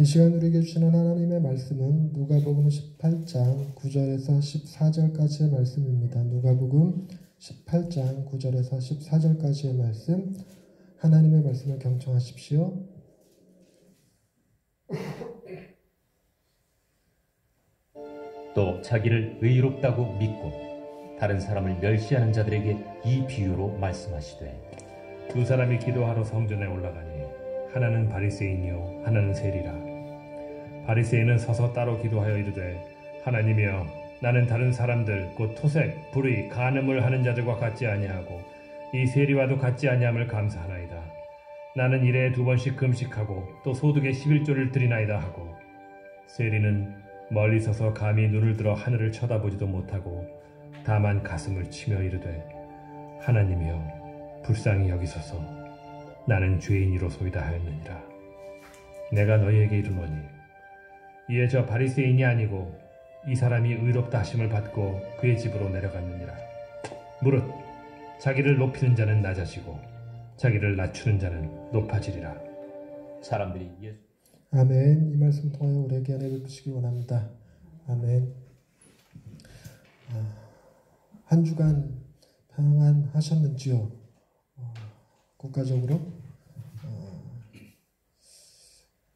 이 시간 우리에게 주시는 하나님의 말씀은 누가복음 18장 9절에서 14절까지의 말씀입니다. 누가복음 18장 9절에서 14절까지의 말씀, 하나님의 말씀을 경청하십시오. 또 자기를 의롭다고 믿고 다른 사람을 멸시하는 자들에게 이 비유로 말씀하시되, 두 사람이 기도하러 성전에 올라가니 하나는 바리새인이요 하나는 세리라. 바리새인은 서서 따로 기도하여 이르되, 하나님이여, 나는 다른 사람들 곧 토색, 불의, 간음을 하는 자들과 같지 아니하고 이 세리와도 같지 아니함을 감사하나이다. 나는 일에 2번씩 금식하고 또 소득의 11조를 드리나이다 하고, 세리는 멀리 서서 감히 눈을 들어 하늘을 쳐다보지도 못하고 다만 가슴을 치며 이르되, 하나님이여, 불쌍히 여기소서. 나는 죄인이로소이다 하였느니라. 내가 너희에게 이르노니 이에 저 바리새인이 아니고 이 사람이 의롭다 하심을 받고 그의 집으로 내려갔느니라. 무릇 자기를 높이는 자는 낮아지고 자기를 낮추는 자는 높아지리라. 사람들이 예수. 아멘. 이 말씀 통하여 우리에게 은혜 베푸시기 원합니다. 아멘. 한 주간 평안하셨는지요? 국가적으로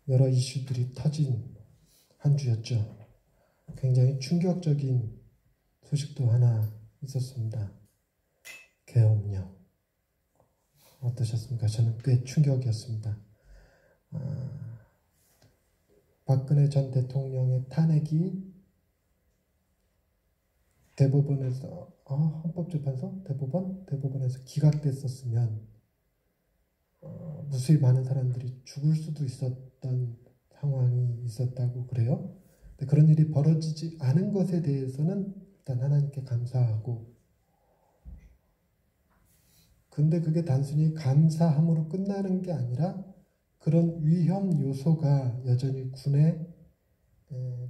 여러 이슈들이 터진 한 주였죠. 굉장히 충격적인 소식도 하나 있었습니다. 계엄령. 어떠셨습니까? 저는 꽤 충격이었습니다. 박근혜 전 대통령의 탄핵이 대법원에서 헌법재판소? 대법원에서 기각됐었으면 무수히 많은 사람들이 죽을 수도 있었던 상황이 있었다고 그래요. 근데 그런 일이 벌어지지 않은 것에 대해서는 일단 하나님께 감사하고, 근데 그게 단순히 감사함으로 끝나는 게 아니라 그런 위험 요소가 여전히 군에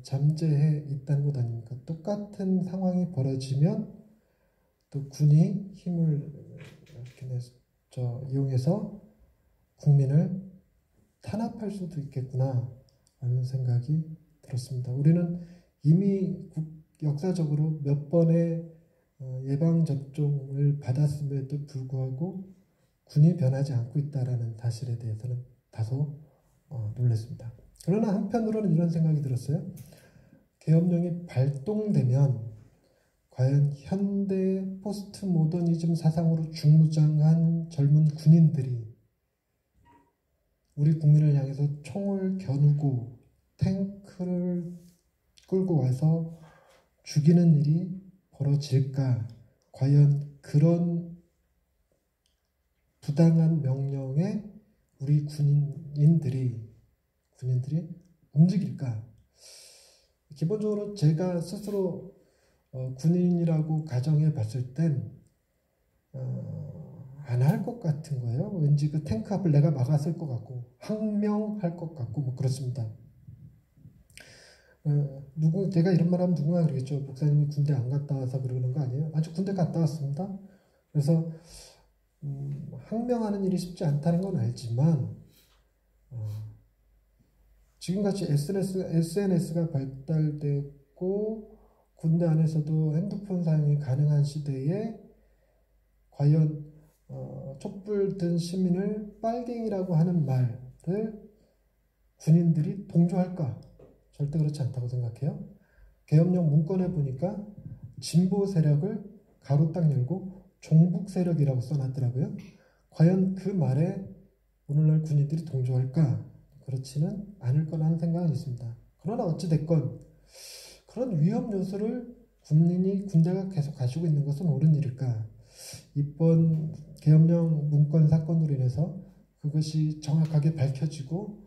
잠재해 있다는 것 아닙니까? 똑같은 상황이 벌어지면 또 군이 힘을 이용해서 국민을 탄압할 수도 있겠구나 라는 생각이 들었습니다. 우리는 이미 역사적으로 몇 번의 예방접종을 받았음에도 불구하고 군이 변하지 않고 있다는 사실에 대해서는 다소 놀랐습니다. 그러나 한편으로는 이런 생각이 들었어요. 계엄령이 발동되면 과연 현대 포스트 모더니즘 사상으로 중무장한 젊은 군인들이 우리 국민을 향해서 총을 겨누고 탱크를 끌고 와서 죽이는 일이 벌어질까? 과연 그런 부당한 명령에 우리 군인들이 움직일까? 기본적으로 제가 스스로 군인이라고 가정해 봤을 땐 안 할 것 같은 거예요. 왠지 그 탱크 앞을 내가 막았을 것 같고 항명할 것 같고 뭐 그렇습니다. 제가 이런 말하면 누군가 그러겠죠. 목사님이 군대 안 갔다 와서 그러는 거 아니에요? 아주 군대 갔다 왔습니다. 그래서 항명하는 일이 쉽지 않다는 건 알지만 지금같이 SNS가 발달되고 군대 안에서도 핸드폰 사용이 가능한 시대에 과연 촛불 든 시민을 빨갱이라고 하는 말을 군인들이 동조할까? 절대 그렇지 않다고 생각해요. 계엄령 문건에 보니까 진보 세력을 가로 딱 열고 종북 세력이라고 써놨더라고요. 과연 그 말에 오늘날 군인들이 동조할까? 그렇지는 않을 거라는 생각은 있습니다. 그러나 어찌됐건 그런 위험 요소를 군대가 계속 가지고 있는 것은 옳은 일일까? 이번 계엄령 문건 사건으로 인해서 그것이 정확하게 밝혀지고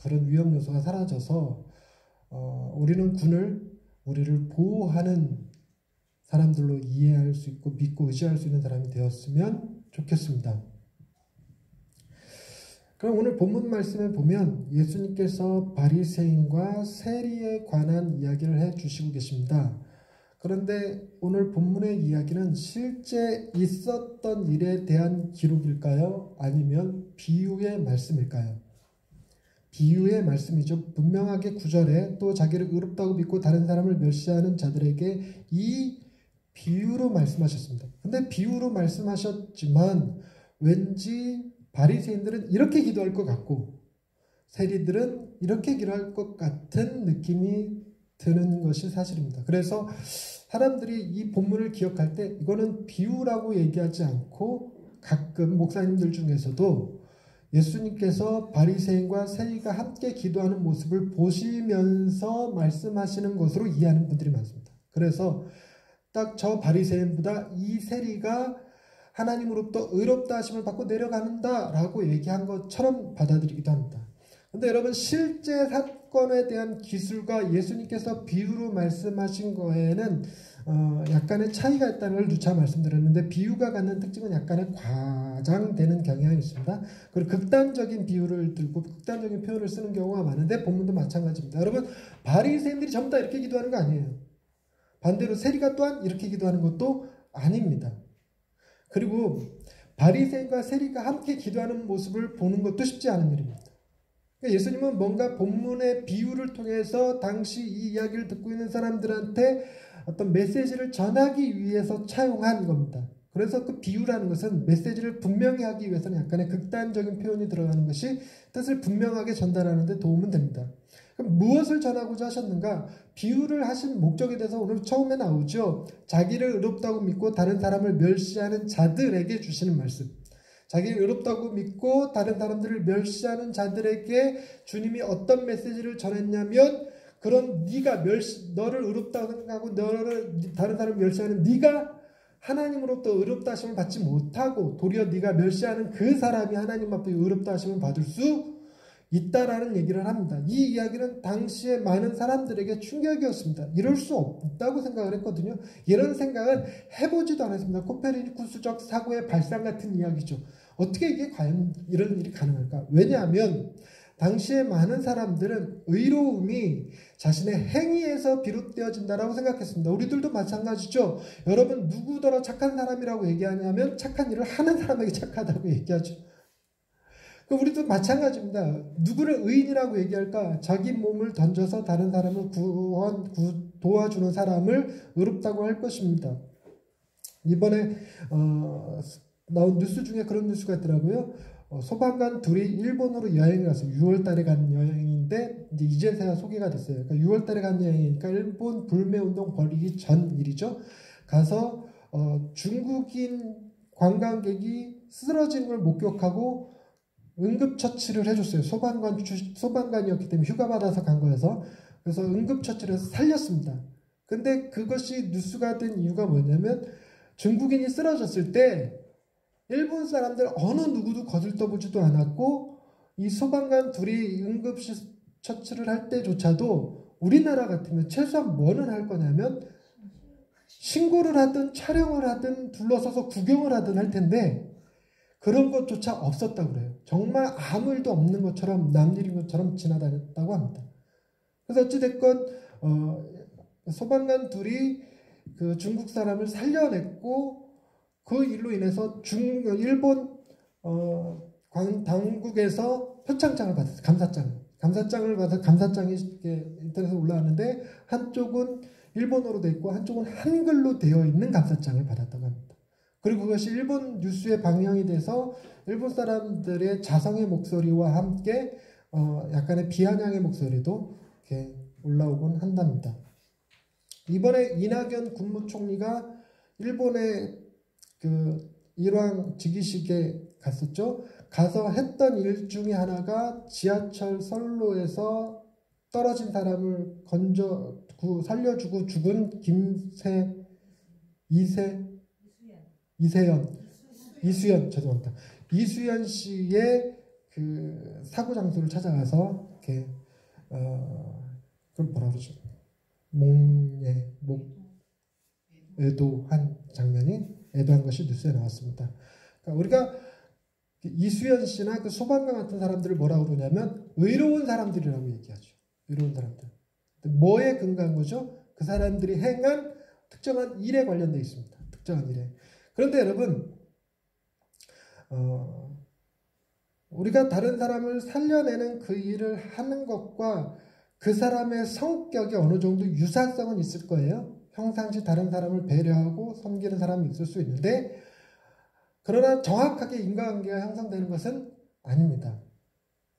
그런 위험 요소가 사라져서 우리는 우리를 보호하는 사람들로 이해할 수 있고 믿고 의지할 수 있는 사람이 되었으면 좋겠습니다. 그럼 오늘 본문 말씀에 보면 예수님께서 바리새인과 세리에 관한 이야기를 해주시고 계십니다. 그런데 오늘 본문의 이야기는 실제 있었던 일에 대한 기록일까요? 아니면 비유의 말씀일까요? 비유의 말씀이죠. 분명하게 9절에 또 자기를 의롭다고 믿고 다른 사람을 멸시하는 자들에게 이 비유로 말씀하셨습니다. 근데 비유로 말씀하셨지만 왠지 바리새인들은 이렇게 기도할 것 같고 세리들은 이렇게 기도할 것 같은 느낌이 드는 것이 사실입니다. 그래서 사람들이 이 본문을 기억할 때 이거는 비유라고 얘기하지 않고 가끔 목사님들 중에서도 예수님께서 바리새인과 세리가 함께 기도하는 모습을 보시면서 말씀하시는 것으로 이해하는 분들이 많습니다. 그래서 딱 저 바리새인보다 이 세리가 하나님으로부터 의롭다 하심을 받고 내려간다 라고 얘기한 것처럼 받아들이기도 합니다. 근데 여러분 실제 사건에 대한 기술과 예수님께서 비유로 말씀하신 거에는 약간의 차이가 있다는 걸 누차 말씀드렸는데 비유가 갖는 특징은 약간의 과장되는 경향이 있습니다. 그리고 극단적인 비유를 들고 극단적인 표현을 쓰는 경우가 많은데 본문도 마찬가지입니다. 여러분 바리새인들이 전부 다 이렇게 기도하는 거 아니에요. 반대로 세리가 또한 이렇게 기도하는 것도 아닙니다. 그리고 바리새인과 세리가 함께 기도하는 모습을 보는 것도 쉽지 않은 일입니다. 그러니까 예수님은 뭔가 본문의 비유를 통해서 당시 이 이야기를 듣고 있는 사람들한테 어떤 메시지를 전하기 위해서 차용한 겁니다. 그래서 그 비유라는 것은 메시지를 분명히 하기 위해서는 약간의 극단적인 표현이 들어가는 것이 뜻을 분명하게 전달하는 데 도움은 됩니다. 그럼 무엇을 전하고자 하셨는가? 비유를 하신 목적에 대해서 오늘 처음에 나오죠. 자기를 의롭다고 믿고 다른 사람을 멸시하는 자들에게 주시는 말씀. 자기를 의롭다고 믿고 다른 사람들을 멸시하는 자들에게 주님이 어떤 메시지를 전했냐면 그런 너를 의롭다고 생각하고 다른 사람을 멸시하는 네가 하나님으로부터 의롭다 하심을 받지 못하고 도리어 네가 멸시하는 그 사람이 하나님 앞에 의롭다 하심을 받을 수 있다라는 얘기를 합니다. 이 이야기는 당시에 많은 사람들에게 충격이었습니다. 이럴 수 없다고 생각을 했거든요. 이런 생각은 해보지도 않았습니다. 코페르니쿠스적 사고의 발상 같은 이야기죠. 어떻게 이게 과연 이런 일이 가능할까? 왜냐하면 당시에 많은 사람들은 의로움이 자신의 행위에서 비롯되어진다라고 생각했습니다. 우리들도 마찬가지죠. 여러분 누구더러 착한 사람이라고 얘기하냐면 착한 일을 하는 사람에게 착하다고 얘기하죠. 우리도 마찬가지입니다. 누구를 의인이라고 얘기할까? 자기 몸을 던져서 다른 사람을 도와주는 사람을 의롭다고 할 것입니다. 이번에 나온 뉴스 중에 그런 뉴스가 있더라고요. 소방관 둘이 일본으로 여행을 갔어요. 6월 달에 간 여행인데 이제서야 소개가 됐어요. 그러니까 6월 달에 간 여행이니까 일본 불매운동 벌이기 전 일이죠. 가서 중국인 관광객이 쓰러지는 걸 목격하고 응급처치를 해줬어요. 소방관이었기 때문에 휴가 받아서 간 거여서. 그래서 응급처치를 해서 살렸습니다. 근데 그것이 뉴스가 된 이유가 뭐냐면 중국인이 쓰러졌을 때 일본 사람들 어느 누구도 거들떠보지도 않았고 이 소방관 둘이 응급처치를 할 때조차도 우리나라 같으면 최소한 뭐는 할 거냐면 신고를 하든 촬영을 하든 둘러서서 구경을 하든 할 텐데 그런 것조차 없었다고 그래요. 정말 아무 일도 없는 것처럼 남일인 것처럼 지나다녔다고 합니다. 그래서 어찌됐건 소방관 둘이 그 중국 사람을 살려냈고 그 일로 인해서 일본 당국에서 표창장을 받았어요. 감사장을 받아서 감사장이 인터넷에 올라왔는데 한쪽은 일본어로 되어 있고 한쪽은 한글로 되어 있는 감사장을 받았다고 합니다. 그리고 그것이 일본 뉴스에 방영이 돼서 일본 사람들의 자성의 목소리와 함께 약간의 비아냥의 목소리도 이렇게 올라오곤 한답니다. 이번에 이낙연 국무총리가 일본의 그 일왕 즉위식에 갔었죠. 가서 했던 일 중에 하나가 지하철 선로에서 떨어진 사람을 살려주고 죽은 이수연 씨의 그 사고 장소를 찾아가서 이렇게 그걸 뭐라 그러죠? 애도한 장면이 애도한 것이 뉴스에 나왔습니다. 그러니까 우리가 이수연 씨나 그 소방관 같은 사람들을 뭐라고 그러냐면 의로운 사람들이라고 얘기하죠. 의로운 사람들. 뭐에 근거한 거죠? 그 사람들이 행한 특정한 일에 관련되어 있습니다. 특정한 일에. 그런데 여러분 우리가 다른 사람을 살려내는 그 일을 하는 것과 그 사람의 성격이 어느 정도 유사성은 있을 거예요. 평상시 다른 사람을 배려하고 섬기는 사람이 있을 수 있는데, 그러나 정확하게 인과관계가 형성되는 것은 아닙니다.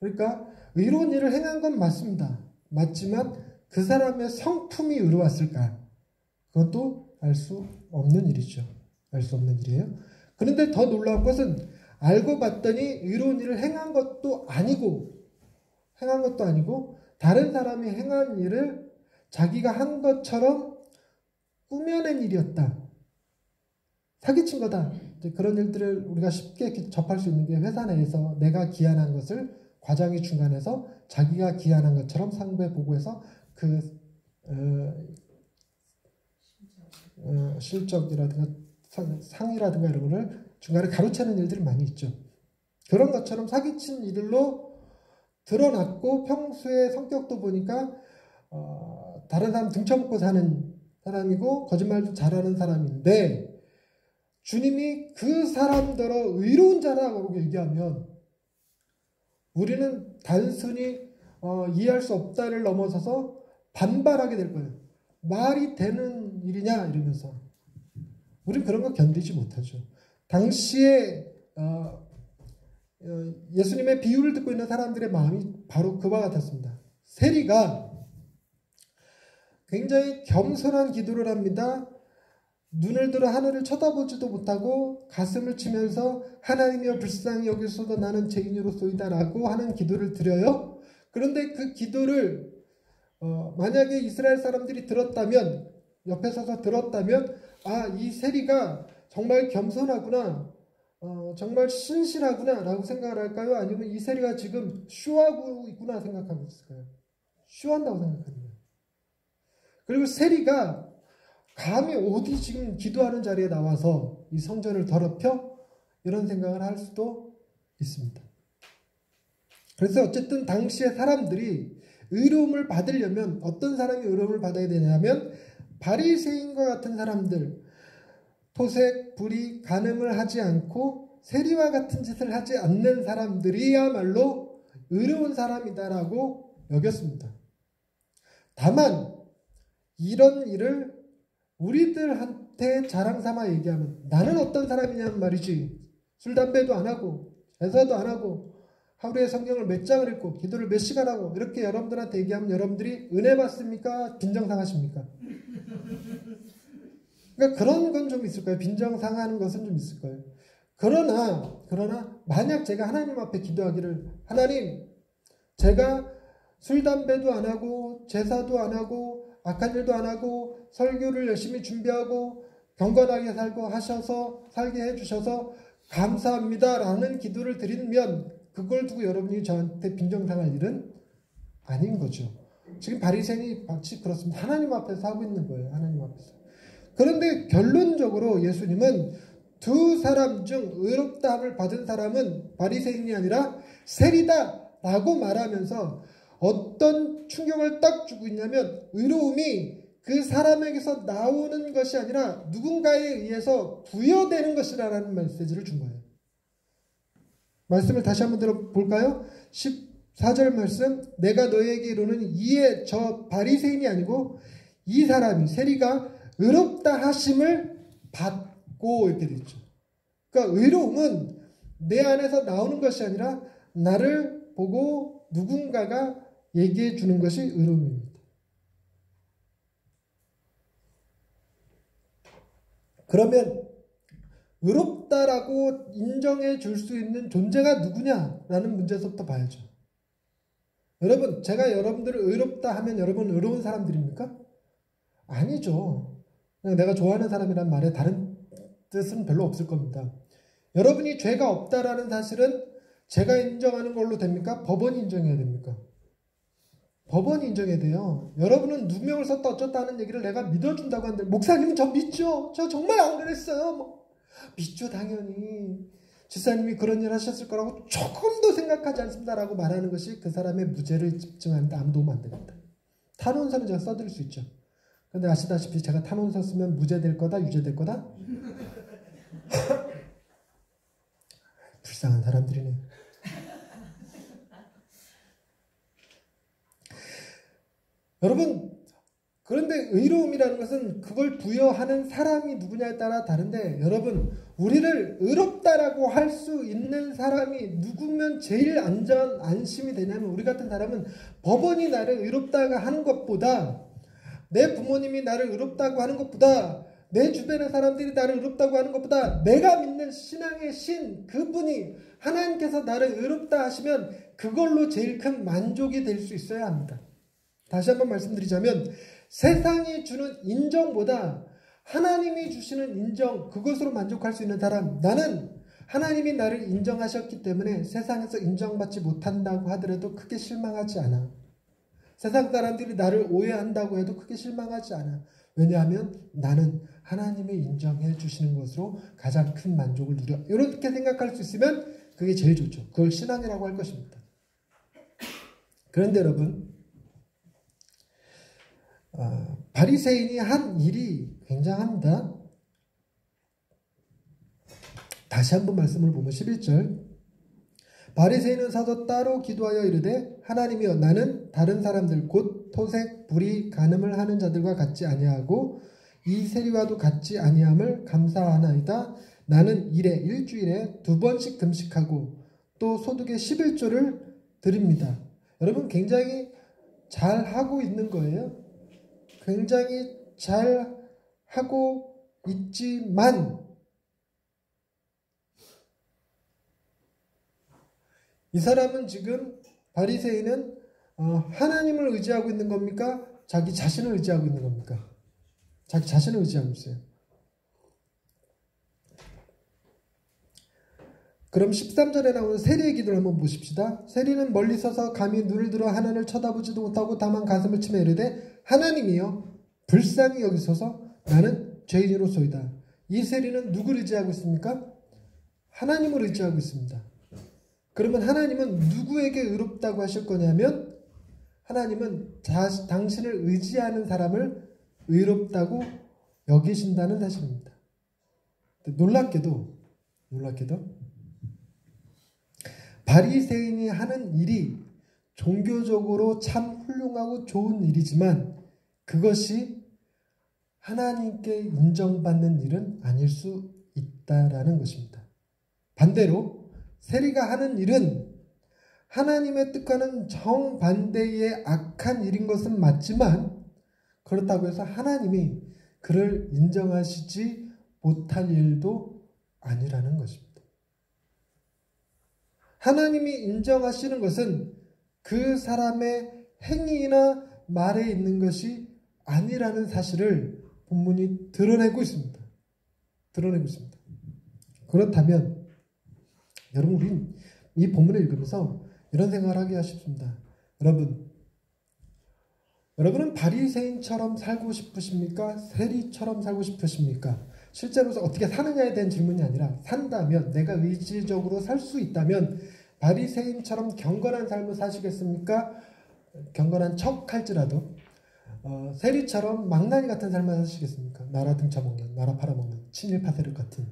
그러니까 의로운 일을 행한 건 맞습니다. 맞지만 그 사람의 성품이 의로웠을까? 그것도 알 수 없는 일이죠. 알 수 없는 일이에요. 그런데 더 놀라운 것은 알고 봤더니 의로운 일을 행한 것도 아니고 다른 사람이 행한 일을 자기가 한 것처럼 꾸며낸 일이었다. 사기친 거다. 그런 일들을 우리가 쉽게 접할 수 있는 게 회사 내에서 내가 기한한 것을 과장이 중간에서 자기가 기한한 것처럼 상부에 보고해서 그 실적이라든가 상이라든가 이런 거를 중간에 가로채는 일들이 많이 있죠. 그런 것처럼 사기친 일로 드러났고 평소에 성격도 보니까 다른 사람 등쳐먹고 사는 사람이고 거짓말도 잘하는 사람인데 주님이 그 사람들어 의로운 자라고 얘기하면 우리는 단순히 이해할 수 없다를 넘어서서 반발하게 될 거예요. 말이 되는 일이냐 이러면서 우리는 그런 거 견디지 못하죠. 당시에 예수님의 비유를 듣고 있는 사람들의 마음이 바로 그와 같았습니다. 세리가 굉장히 겸손한 기도를 합니다. 눈을 들어 하늘을 쳐다보지도 못하고 가슴을 치면서 하나님이여 불쌍히 여기소서 나는 죄인으로소이다 라고 하는 기도를 드려요. 그런데 그 기도를 만약에 이스라엘 사람들이 들었다면, 옆에 서서 들었다면 이 세리가 정말 겸손하구나, 정말 신실하구나 라고 생각을 할까요? 아니면 이 세리가 지금 쇼하고 있구나 생각하고 있을까요? 쇼한다고 생각하는 거예요. 그리고 세리가 감히 어디 지금 기도하는 자리에 나와서 이 성전을 더럽혀? 이런 생각을 할 수도 있습니다. 그래서 어쨌든 당시의 사람들이 의로움을 받으려면 어떤 사람이 의로움을 받아야 되냐면 바리새인과 같은 사람들, 토색, 불의, 간음을 하지 않고 세리와 같은 짓을 하지 않는 사람들이야말로 의로운 사람이다라고 여겼습니다. 다만 이런 일을 우리들한테 자랑 삼아 얘기하면 나는 어떤 사람이냐는 말이지. 술, 담배도 안 하고 제사도 안 하고 하루에 성경을 몇 장을 읽고 기도를 몇 시간 하고 이렇게 여러분들한테 얘기하면 여러분들이 은혜 받습니까? 빈정상하십니까? 그러니까 그런 건 좀 있을 거예요. 빈정상하는 것은 좀 있을 거예요. 그러나 만약 제가 하나님 앞에 기도하기를 하나님 제가 술, 담배도 안 하고 제사도 안 하고 악한 일도 안 하고 설교를 열심히 준비하고 경건하게 살게 해주셔서 감사합니다 라는 기도를 드리면 그걸 두고 여러분이 저한테 빈정상할 일은 아닌 거죠. 지금 바리새인이 마치 그렇습니다. 하나님 앞에서 하고 있는 거예요. 하나님 앞에서. 그런데 결론적으로 예수님은 두 사람 중 의롭다함을 받은 사람은 바리새인이 아니라 세리다 라고 말하면서 어떤 충격을 딱 주고 있냐면 의로움이 그 사람에게서 나오는 것이 아니라 누군가에 의해서 부여되는 것이라는 메시지를 준 거예요. 말씀을 다시 한번 들어볼까요? 14절 말씀, 내가 너희에게 이르노니 이에 저 바리새인이 아니고 이 사람이 세리가 의롭다 하심을 받고 이렇게 되죠. 그러니까 의로움은 내 안에서 나오는 것이 아니라 나를 보고 누군가가 얘기해 주는 것이 의로움입니다. 그러면 의롭다라고 인정해 줄 수 있는 존재가 누구냐라는 문제에서부터 봐야죠. 여러분, 제가 여러분들을 의롭다 하면 여러분 의로운 사람들입니까? 아니죠. 그냥 내가 좋아하는 사람이란 말에 다른 뜻은 별로 없을 겁니다. 여러분이 죄가 없다라는 사실은 제가 인정하는 걸로 됩니까? 법원이 인정해야 됩니까? 법원이 인정해야 돼요. 여러분은 누명을 썼다 어쩌다 하는 얘기를 내가 믿어준다고 하는데 목사님은 저 믿죠? 저 정말 안 그랬어요. 믿죠 당연히. 지사님이 그런 일 하셨을 거라고 조금도 생각하지 않습니다라고 말하는 것이 그 사람의 무죄를 집증하는데 아무 도움 안 됩니다. 탄원서는 제가 써드릴 수 있죠. 그런데 아시다시피 제가 탄원서 쓰면 무죄될 거다 유죄될 거다? 불쌍한 사람들이네. 여러분, 그런데 의로움이라는 것은 그걸 부여하는 사람이 누구냐에 따라 다른데, 여러분, 우리를 의롭다라고 할 수 있는 사람이 누구면 제일 안심이 되냐면, 우리 같은 사람은 법원이 나를 의롭다고 하는 것보다, 내 부모님이 나를 의롭다고 하는 것보다, 내 주변의 사람들이 나를 의롭다고 하는 것보다, 내가 믿는 신앙의 신, 그분이 하나님께서 나를 의롭다 하시면 그걸로 제일 큰 만족이 될 수 있어야 합니다. 다시 한번 말씀드리자면, 세상이 주는 인정보다 하나님이 주시는 인정, 그것으로 만족할 수 있는 사람, 나는 하나님이 나를 인정하셨기 때문에 세상에서 인정받지 못한다고 하더라도 크게 실망하지 않아. 세상 사람들이 나를 오해한다고 해도 크게 실망하지 않아. 왜냐하면 나는 하나님이 인정해 주시는 것으로 가장 큰 만족을 누려. 이렇게 생각할 수 있으면 그게 제일 좋죠. 그걸 신앙이라고 할 것입니다. 그런데 여러분, 바리새인이 한 일이 굉장합니다. 다시 한번 말씀을 보면 11절, 바리새인은 서서 따로 기도하여 이르되 하나님이여, 나는 다른 사람들 곧 토색, 불의, 간음을 하는 자들과 같지 아니하고 이 세리와도 같지 아니함을 감사하나이다. 나는 일주일에 2번씩 금식하고 또 소득의 11조를 드립니다. 여러분, 굉장히 잘 하고 있는 거예요. 굉장히 잘 하고 있지만 이 사람은 지금, 바리새인은 하나님을 의지하고 있는 겁니까? 자기 자신을 의지하고 있는 겁니까? 자기 자신을 의지하고 있어요. 그럼 13절에 나오는 세리의 기도를 한번 보십시다. 세리는 멀리 서서 감히 눈을 들어 하나님을 쳐다보지도 못하고 다만 가슴을 치며 이르되 하나님이여, 불쌍히 여기소서, 나는 죄인으로소이다. 이 세리는 누구를 의지하고 있습니까? 하나님을 의지하고 있습니다. 그러면 하나님은 누구에게 의롭다고 하실 거냐면, 하나님은 당신을 의지하는 사람을 의롭다고 여기신다는 사실입니다. 놀랍게도 바리새인이 하는 일이 종교적으로 참 훌륭하고 좋은 일이지만 그것이 하나님께 인정받는 일은 아닐 수 있다라는 것입니다. 반대로 세리가 하는 일은 하나님의 뜻과는 정반대의 악한 일인 것은 맞지만, 그렇다고 해서 하나님이 그를 인정하시지 못할 일도 아니라는 것입니다. 하나님이 인정하시는 것은 그 사람의 행위나 말에 있는 것이 아니라는 사실을 본문이 드러내고 있습니다. 그렇다면 여러분, 우린 이 본문을 읽으면서 이런 생각을 하기가 쉽습니다. 여러분은 바리새인처럼 살고 싶으십니까? 세리처럼 살고 싶으십니까? 실제로 어떻게 사느냐에 대한 질문이 아니라, 산다면, 내가 의지적으로 살 수 있다면 바리새인처럼 경건한 삶을 사시겠습니까? 경건한 척 할지라도 세리처럼 망나니 같은 삶을 사시겠습니까? 나라 등쳐먹는, 나라 팔아먹는 친일파세력 같은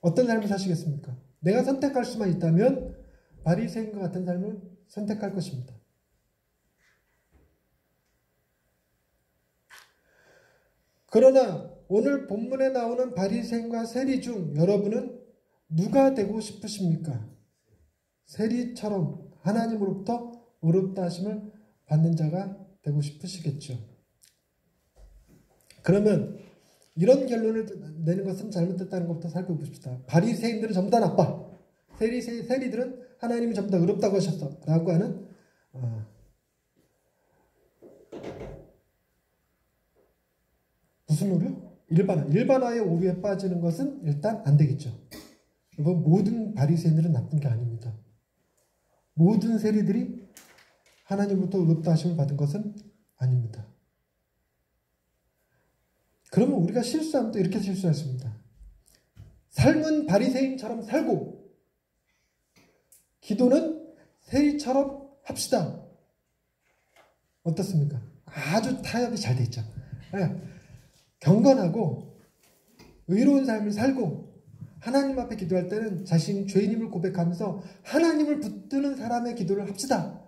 어떤 삶을 사시겠습니까? 내가 선택할 수만 있다면 바리새인과 같은 삶을 선택할 것입니다. 그러나 오늘 본문에 나오는 바리새인과 세리 중 여러분은 누가 되고 싶으십니까? 세리처럼 하나님으로부터 의롭다 하심을 받는 자가 되고 싶으시겠죠. 그러면 이런 결론을 내는 것은 잘못됐다는 것부터 살펴봅시다. 바리새인들은 전부 다 나빠. 세리들은 하나님이 전부 다 의롭다고 하셨어 라고 하는 무슨 오류? 일반화의 오류에 빠지는 것은 일단 안 되겠죠. 여러분, 모든 바리새인들은 나쁜 게 아닙니다. 모든 세리들이 하나님으로부터 의롭다 하심을 받은 것은 아닙니다. 그러면 우리가 실수하면 또 이렇게 실수할 수 있습니다. 삶은 바리새인처럼 살고 기도는 세리처럼 합시다. 어떻습니까? 아주 타협이 잘 돼 있죠. 경건하고 의로운 삶을 살고 하나님 앞에 기도할 때는 자신이 죄인임을 고백하면서 하나님을 붙드는 사람의 기도를 합시다.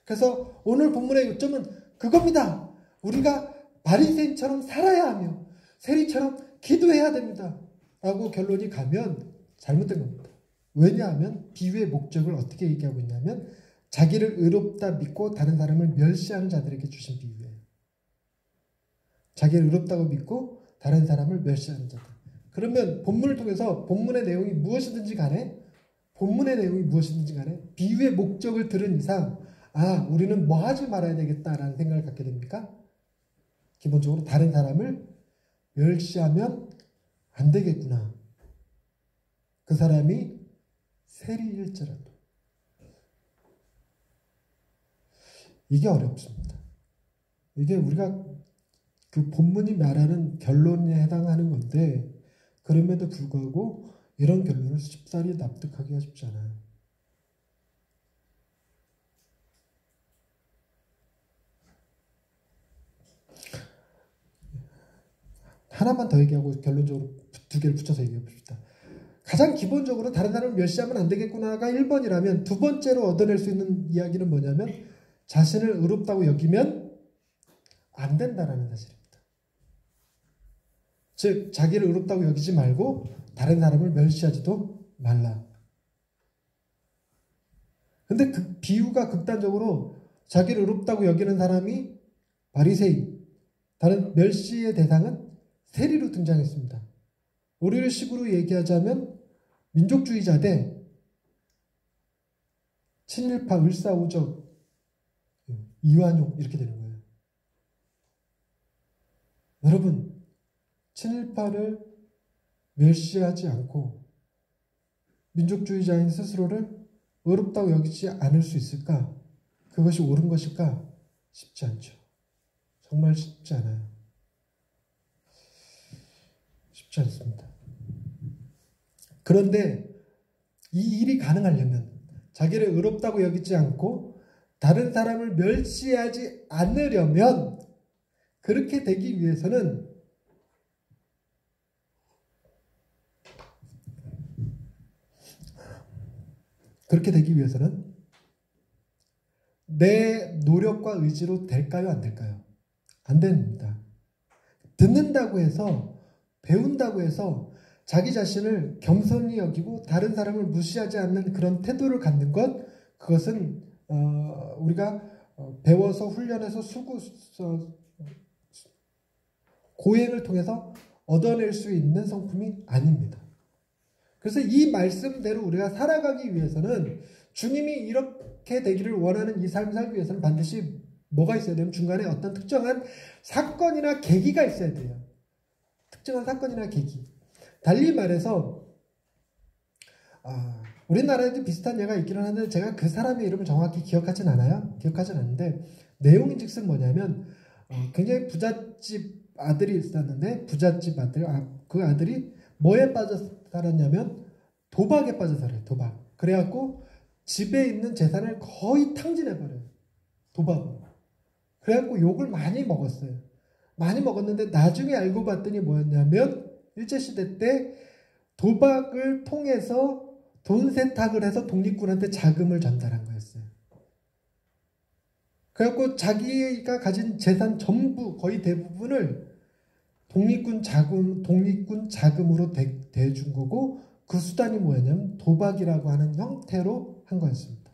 그래서 오늘 본문의 요점은 그겁니다. 우리가 바리새인처럼 살아야 하며 세리처럼 기도해야 됩니다. 라고 결론이 가면 잘못된 겁니다. 왜냐하면 비유의 목적을 어떻게 얘기하고 있냐면 자기를 의롭다 믿고 다른 사람을 멸시하는 자들에게 주신 비유예요. 자기를 의롭다고 믿고 다른 사람을 멸시하는 자들. 그러면 본문을 통해서 본문의 내용이 무엇이든지 간에 비유의 목적을 들은 이상 우리는 뭐 하지 말아야 되겠다라는 생각을 갖게 됩니까? 기본적으로 다른 사람을 멸시하면 안 되겠구나. 그 사람이 세리일지라도. 이게 어렵습니다. 이게 우리가 그 본문이 말하는 결론에 해당하는 건데 그럼에도 불구하고 이런 결론을 쉽사리 납득하기가 쉽지 않아요. 하나만 더 얘기하고 결론적으로 두 개를 붙여서 얘기해 봅시다. 가장 기본적으로 다른 사람을 멸시하면 안 되겠구나가 1번이라면 두 번째로 얻어낼 수 있는 이야기는 뭐냐면 자신을 의롭다고 여기면 안 된다라는 사실입니다. 즉 자기를 의롭다고 여기지 말고 다른 사람을 멸시하지도 말라. 근데 그 비유가 극단적으로 자기를 의롭다고 여기는 사람이 바리새인, 다른 멸시의 대상은 세리로 등장했습니다. 우리를 식으로 얘기하자면 민족주의자 대 친일파 을사오적 이완용 이렇게 되는 거예요. 여러분, 친일파를 멸시하지 않고 민족주의자인 스스로를 의롭다고 여기지 않을 수 있을까? 그것이 옳은 것일까? 쉽지 않죠. 정말 쉽지 않아요. 쉽지 않습니다. 그런데 이 일이 가능하려면 자기를 의롭다고 여기지 않고 다른 사람을 멸시하지 않으려면 그렇게 되기 위해서는 내 노력과 의지로 될까요? 안 될까요? 안 됩니다. 듣는다고 해서 배운다고 해서 자기 자신을 겸손히 여기고 다른 사람을 무시하지 않는 그런 태도를 갖는 것, 그것은 우리가 배워서 훈련해서 고행을 통해서 얻어낼 수 있는 성품이 아닙니다. 그래서 이 말씀대로 우리가 살아가기 위해서는 주님이 이렇게 되기를 원하는 이 삶을 살기 위해서는 반드시 뭐가 있어야 되면 중간에 어떤 특정한 사건이나 계기가 있어야 돼요. 특정한 사건이나 계기. 달리 말해서 우리나라에도 비슷한 예가 있기는 한데 제가 그 사람의 이름을 정확히 기억하진 않는데 내용인즉슨 뭐냐면 굉장히 부잣집 아들이 있었는데 그 아들이 뭐에 빠져 살았냐면 도박에 빠져 살아요. 도박. 그래갖고 집에 있는 재산을 거의 탕진해버려요. 도박으로. 그래갖고 욕을 많이 먹었어요. 많이 먹었는데 나중에 알고 봤더니 뭐였냐면 일제시대 때 도박을 통해서 돈 세탁을 해서 독립군한테 자금을 전달한 거였어요. 그래갖고 자기가 가진 재산 전부 거의 대부분을 독립군 자금으로 대준 거고 그 수단이 뭐였냐면 도박이라고 하는 형태로 한 거였습니다.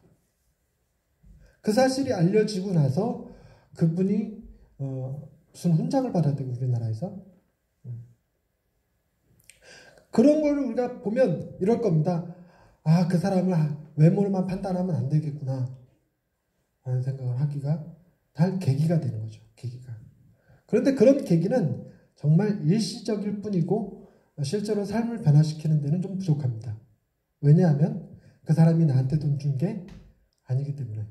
그 사실이 알려지고 나서 그분이 무슨 훈장을 받았대요, 우리나라에서. 그런 걸 우리가 보면 이럴 겁니다. 그 사람을 외모로만 판단하면 안 되겠구나 라는 생각을 하기가 다 계기가 되는 거죠. 계기가. 그런데 그런 계기는 정말 일시적일 뿐이고 실제로 삶을 변화시키는 데는 좀 부족합니다. 왜냐하면 그 사람이 나한테 돈 준 게 아니기 때문에.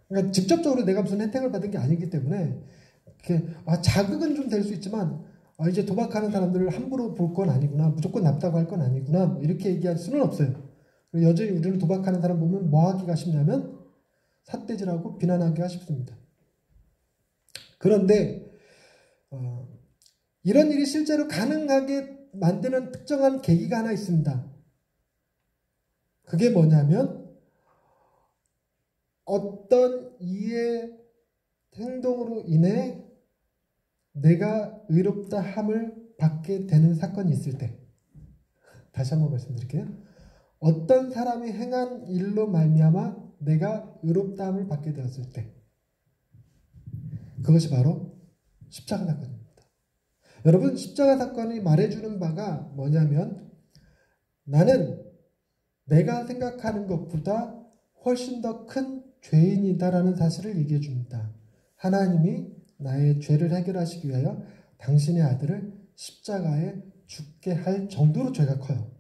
그러니까 직접적으로 내가 무슨 혜택을 받은 게 아니기 때문에 자극은 좀 될 수 있지만 이제 도박하는 사람들을 함부로 볼 건 아니구나, 무조건 납다고 할 건 아니구나 이렇게 얘기할 수는 없어요. 여전히 우리는 도박하는 사람 보면 뭐 하기가 쉽냐면 삿대질하고 비난하기가 쉽습니다. 그런데 이런 일이 실제로 가능하게 만드는 특정한 계기가 하나 있습니다. 그게 뭐냐면 어떤 이의 행동으로 인해 내가 의롭다 함을 받게 되는 사건이 있을 때, 다시 한번 말씀드릴게요. 어떤 사람이 행한 일로 말미암아 내가 의롭다 함을 받게 되었을 때, 그것이 바로 십자가 사건입니다. 여러분, 십자가 사건이 말해주는 바가 뭐냐면, 나는 내가 생각하는 것보다 훨씬 더 큰 죄인이다라는 사실을 얘기해 줍니다. 하나님이 나의 죄를 해결하시기 위하여 당신의 아들을 십자가에 죽게 할 정도로 죄가 커요.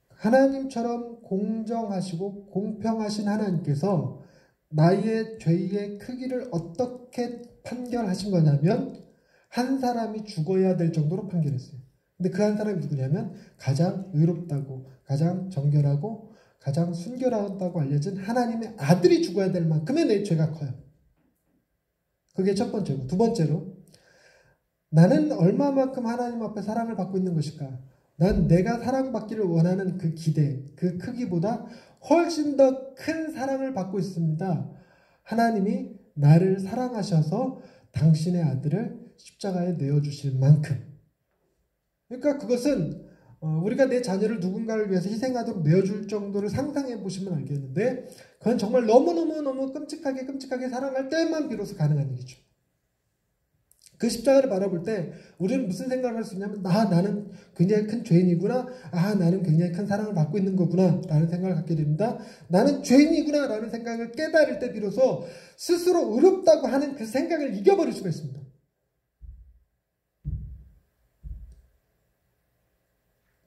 하나님처럼 공정하시고 공평하신 하나님께서 나의 죄의 크기를 어떻게 판결하신 거냐면, 한 사람이 죽어야 될 정도로 판결했어요. 근데 그 한 사람이 누구냐면 가장 의롭다고, 가장 정결하고, 가장 순결하다고 알려진 하나님의 아들이 죽어야 될 만큼의 내 죄가 커요. 그게 첫 번째고, 두 번째로, 나는 얼마만큼 하나님 앞에 사랑을 받고 있는 것일까? 난 내가 사랑받기를 원하는 그 기대, 그 크기보다 훨씬 더 큰 사랑을 받고 있습니다. 하나님이 나를 사랑하셔서 당신의 아들을 십자가에 내어주실 만큼. 그러니까 그것은 우리가 내 자녀를 누군가를 위해서 희생하도록 내어줄 정도를 상상해 보시면 알겠는데, 그건 정말 너무너무 끔찍하게 사랑할 때만 비로소 가능한 얘기죠. 그 십자가를 바라볼 때 우리는 무슨 생각을 할 수 있냐면, 나는 굉장히 큰 죄인이구나, 나는 굉장히 큰 사랑을 받고 있는 거구나 라는 생각을 갖게 됩니다. 나는 죄인이구나 라는 생각을 깨달을 때 비로소 스스로 의롭다고 하는 그 생각을 이겨버릴 수가 있습니다.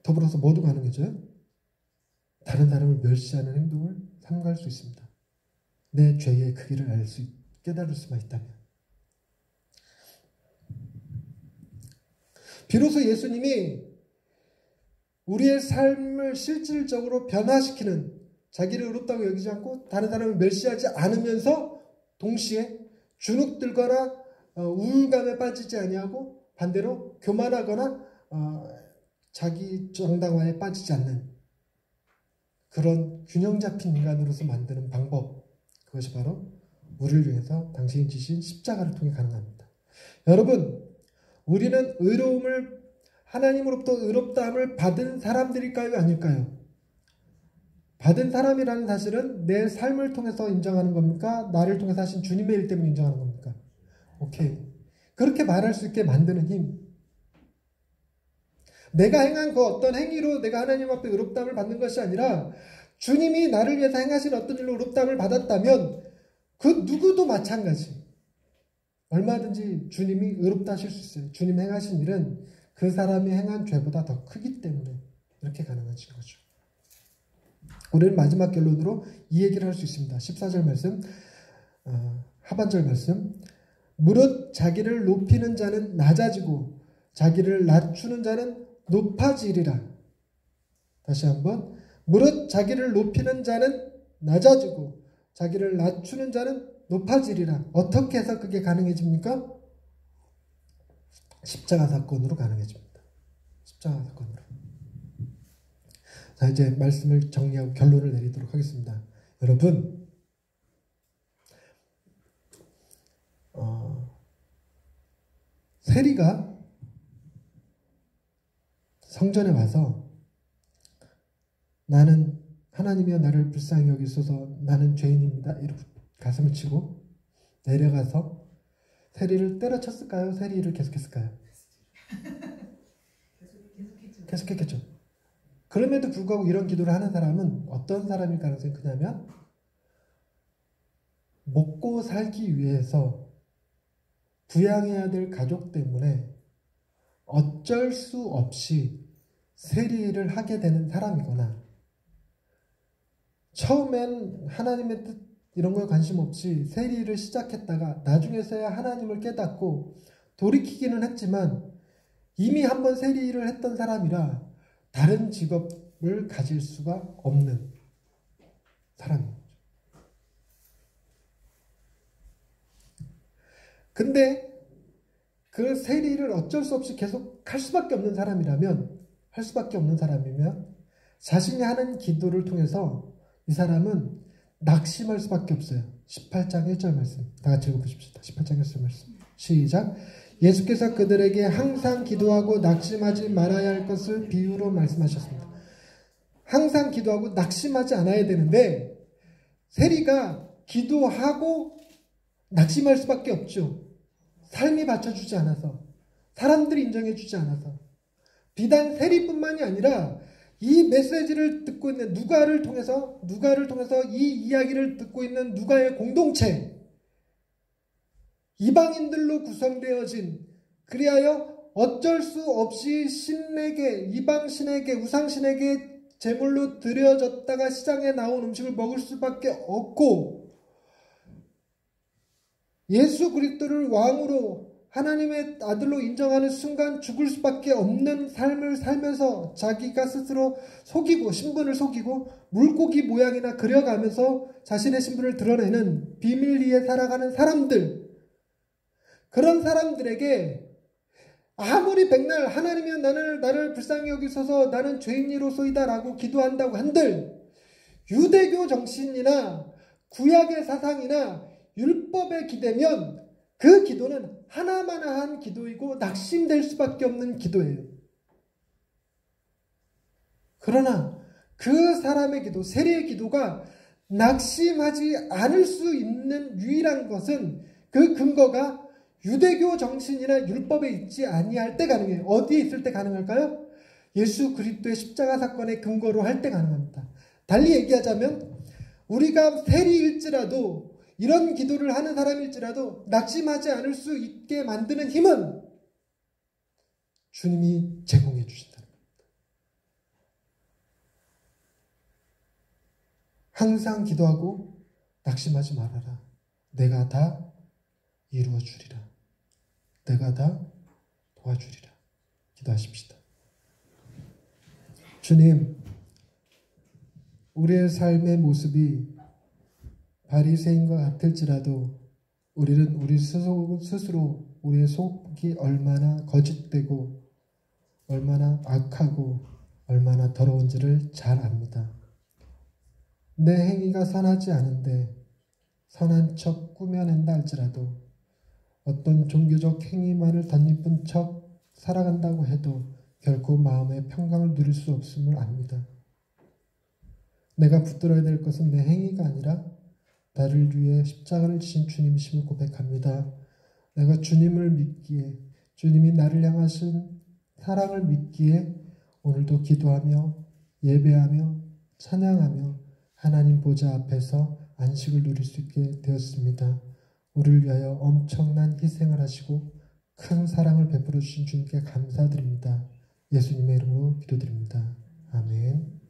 더불어서 뭐도 가능해져요? 다른 사람을 멸시하는 행동을 삼가할 수 있습니다. 내 죄의 크기를 깨달을 수만 있다면. 비로소 예수님이 우리의 삶을 실질적으로 변화시키는, 자기를 의롭다고 여기지 않고 다른 사람을 멸시하지 않으면서 동시에 주눅들거나 우울감에 빠지지 아니하고 반대로 교만하거나 자기 정당화에 빠지지 않는 그런 균형 잡힌 인간으로서 만드는 방법, 그것이 바로 우리를 위해서 당신이 지신 십자가를 통해 가능합니다. 여러분, 우리는 하나님으로부터 의롭다함을 받은 사람들일까요? 아닐까요? 받은 사람이라는 사실은 내 삶을 통해서 인정하는 겁니까? 나를 통해서 하신 주님의 일 때문에 인정하는 겁니까? 오케이. 그렇게 말할 수 있게 만드는 힘. 내가 행한 그 어떤 행위로 내가 하나님 앞에 의롭다함을 받는 것이 아니라, 주님이 나를 위해서 행하신 어떤 일로 의롭다함을 받았다면 그 누구도 마찬가지. 얼마든지 주님이 의롭다 하실 수 있어요. 주님 행하신 일은 그 사람이 행한 죄보다 더 크기 때문에 이렇게 가능하신 거죠. 우리는 마지막 결론으로 이 얘기를 할 수 있습니다. 14절 말씀, 하반절 말씀. 무릇 자기를 높이는 자는 낮아지고 자기를 낮추는 자는 높아지리라. 다시 한번. 무릇 자기를 높이는 자는 낮아지고 자기를 낮추는 자는 높아지리라. 어떻게 해서 그게 가능해집니까? 십자가 사건으로 가능해집니다. 십자가 사건으로. 자, 이제 말씀을 정리하고 결론을 내리도록 하겠습니다. 여러분, 세리가 성전에 와서 나는 하나님이여 나를 불쌍히 여기소서 나는 죄인입니다 이렇게 가슴을 치고 내려가서 세리를 때려쳤을까요? 세리를 계속했을까요? 계속했겠죠. 그럼에도 불구하고 이런 기도를 하는 사람은 어떤 사람일 가능성이 크냐면, 먹고 살기 위해서 부양해야 될 가족 때문에 어쩔 수 없이 세리를 하게 되는 사람이거나, 처음엔 하나님의 뜻 이런 거에 관심 없이 세리를 시작했다가 나중에서야 하나님을 깨닫고 돌이키기는 했지만 이미 한번 세리를 했던 사람이라 다른 직업을 가질 수가 없는 사람입니다. 근데 그 세리를 어쩔 수 없이 계속 할 수밖에 없는 사람이면 자신이 하는 기도를 통해서 이 사람은 낙심할 수밖에 없어요. 18장 1절 말씀 다 같이 읽어보십시다. 18장 1절 말씀 시작. 예수께서 그들에게 항상 기도하고 낙심하지 말아야 할 것을 비유로 말씀하셨습니다. 항상 기도하고 낙심하지 않아야 되는데 세리가 기도하고 낙심할 수밖에 없죠. 삶이 받쳐주지 않아서, 사람들이 인정해주지 않아서. 비단 세리뿐만이 아니라 이 메시지를 듣고 있는 누가를 통해서 이 이야기를 듣고 있는 누가의 공동체, 이방인들로 구성되어진, 그리하여 어쩔 수 없이 신에게, 이방신에게, 우상신에게 제물로 드려졌다가 시장에 나온 음식을 먹을 수밖에 없고, 예수 그리스도를 왕으로 하나님의 아들로 인정하는 순간 죽을 수밖에 없는 삶을 살면서 자기가 스스로 속이고, 신분을 속이고 물고기 모양이나 그려가면서 자신의 신분을 드러내는 비밀리에 살아가는 사람들, 그런 사람들에게 아무리 백날 하나님이여 나를 불쌍히 여기소서 나는 죄인이로소이다 라고 기도한다고 한들, 유대교 정신이나 구약의 사상이나 율법에 기대면 그 기도는 하나마나한 기도이고 낙심될 수밖에 없는 기도예요. 그러나 그 사람의 기도, 세리의 기도가 낙심하지 않을 수 있는 유일한 것은 그 근거가 유대교 정신이나 율법에 있지 아니할 때 가능해요. 어디에 있을 때 가능할까요? 예수 그리스도의 십자가 사건의 근거로 할 때 가능합니다. 달리 얘기하자면 우리가 세리일지라도, 이런 기도를 하는 사람일지라도 낙심하지 않을 수 있게 만드는 힘은 주님이 제공해 주신다는 겁니다. 항상 기도하고 낙심하지 말아라. 내가 다 이루어 주리라. 내가 다 도와주리라. 기도하십시다. 주님, 우리의 삶의 모습이 바리새인과 같을지라도 우리는 우리 스스로 우리의 속이 얼마나 거짓되고 얼마나 악하고 얼마나 더러운지를 잘 압니다. 내 행위가 선하지 않은데 선한 척 꾸며낸다 할지라도, 어떤 종교적 행위만을 덧입은 척 살아간다고 해도 결코 마음의 평강을 누릴 수 없음을 압니다. 내가 붙들어야 될 것은 내 행위가 아니라 나를 위해 십자가를 지신 주님이심을 고백합니다. 내가 주님을 믿기에, 주님이 나를 향하신 사랑을 믿기에 오늘도 기도하며 예배하며 찬양하며 하나님 보좌 앞에서 안식을 누릴 수 있게 되었습니다. 우리를 위하여 엄청난 희생을 하시고 큰 사랑을 베풀어 주신 주님께 감사드립니다. 예수님의 이름으로 기도드립니다. 아멘.